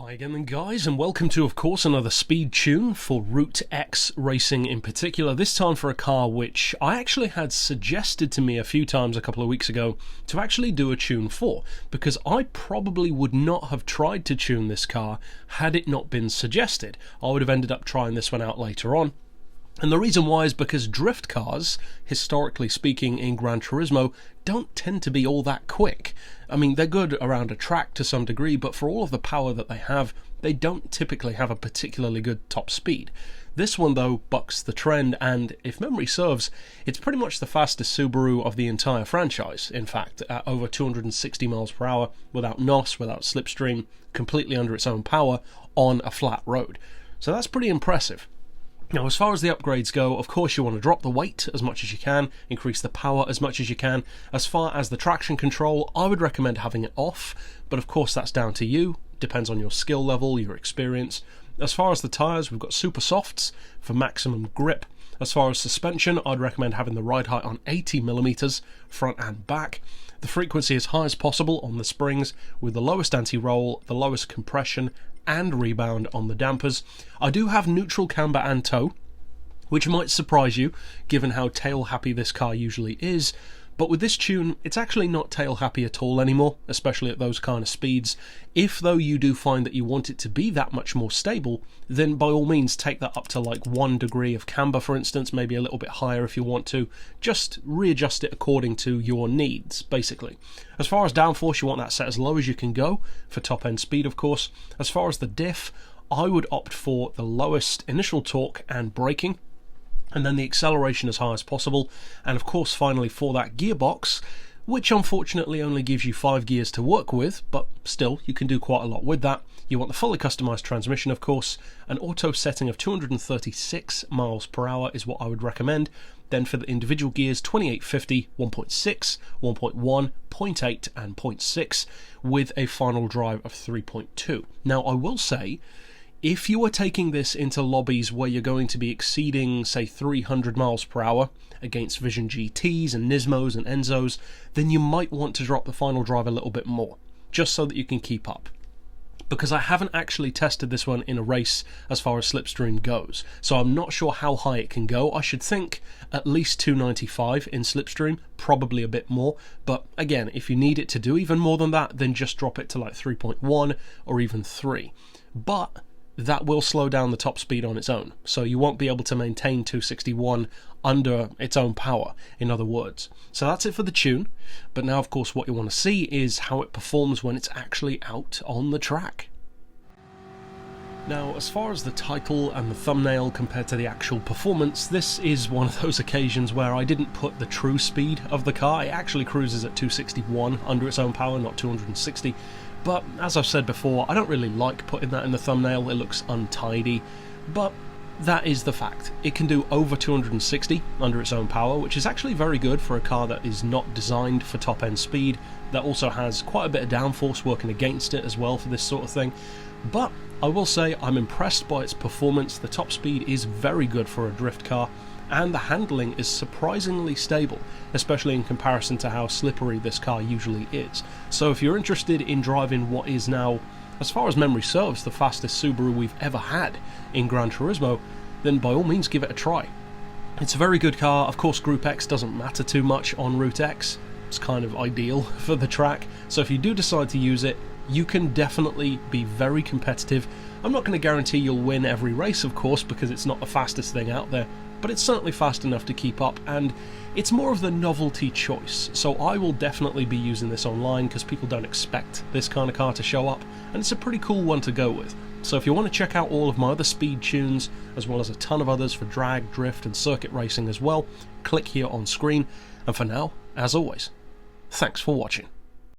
Hi again then guys, and welcome to of course another speed tune for Route X racing in particular, this time for a car which I actually had suggested to me a few times a couple of weeks ago to actually do a tune for, because I probably would not have tried to tune this car had it not been suggested. I would have ended up trying this one out later on. And the reason why is because drift cars, historically speaking in Gran Turismo, don't tend to be all that quick. I mean, they're good around a track to some degree, but for all of the power that they have, they don't typically have a particularly good top speed. This one, though, bucks the trend, and if memory serves, it's pretty much the fastest Subaru of the entire franchise, in fact, at over 260 miles per hour, without NOS, without slipstream, completely under its own power, on a flat road. So that's pretty impressive. Now, as far as the upgrades go, of course you want to drop the weight as much as you can, increase the power as much as you can. As far as the traction control, I would recommend having it off, but of course that's down to you, depends on your skill level, your experience. As far as the tyres, we've got super softs for maximum grip. As far as suspension, I'd recommend having the ride height on 80mm, front and back. The frequency as high as possible on the springs, with the lowest anti-roll, the lowest compression, and rebound on the dampers. I do have neutral camber and tow, which might surprise you given how tail happy this car usually is, but with this tune it's actually not tail happy at all anymore, especially at those kind of speeds. If though you do find that you want it to be that much more stable, then by all means take that up to like 1 degree of camber, for instance, maybe a little bit higher if you want to. Just readjust it according to your needs, basically. As far as downforce, you want that set as low as you can go for top end speed, of course. As far as the diff, I would opt for the lowest initial torque and braking, and then the acceleration as high as possible, and of course finally for that gearbox, which unfortunately only gives you 5 gears to work with, but still you can do quite a lot with that. You want the fully customised transmission, of course. An auto setting of 236 miles per hour is what I would recommend. Then for the individual gears, 2850, 1.6, 1.1, 0.8 and 0.6, with a final drive of 3.2. Now I will say, if you are taking this into lobbies where you're going to be exceeding, say, 300 miles per hour against Vision GTs and Nismos and Enzos, then you might want to drop the final drive a little bit more, just so that you can keep up. Because I haven't actually tested this one in a race as far as slipstream goes, so I'm not sure how high it can go. I should think at least 295 in slipstream, probably a bit more, but again, if you need it to do even more than that, then just drop it to like 3.1 or even 3. But that will slow down the top speed on its own, so you won't be able to maintain 261 under its own power, in other words. So that's it for the tune, but now of course what you want to see is how it performs when it's actually out on the track. Now, as far as the title and the thumbnail compared to the actual performance, this is one of those occasions where I didn't put the true speed of the car. It actually cruises at 261 under its own power, not 260. But as I've said before, I don't really like putting that in the thumbnail. It looks untidy, but that is the fact. It can do over 260 under its own power, which is actually very good for a car that is not designed for top end speed, that also has quite a bit of downforce working against it as well for this sort of thing. But I will say I'm impressed by its performance. The top speed is very good for a drift car, and the handling is surprisingly stable, especially in comparison to how slippery this car usually is. So if you're interested in driving what is now, as far as memory serves, the fastest Subaru we've ever had in Gran Turismo, then by all means give it a try. It's a very good car. Of course, Group X doesn't matter too much on Route X. It's kind of ideal for the track, so if you do decide to use it, you can definitely be very competitive. I'm not going to guarantee you'll win every race, of course, because it's not the fastest thing out there, but it's certainly fast enough to keep up, and it's more of the novelty choice. So I will definitely be using this online because people don't expect this kind of car to show up, and it's a pretty cool one to go with. So if you want to check out all of my other speed tunes, as well as a ton of others for drag, drift and circuit racing as well, click here on screen. And for now, as always, thanks for watching.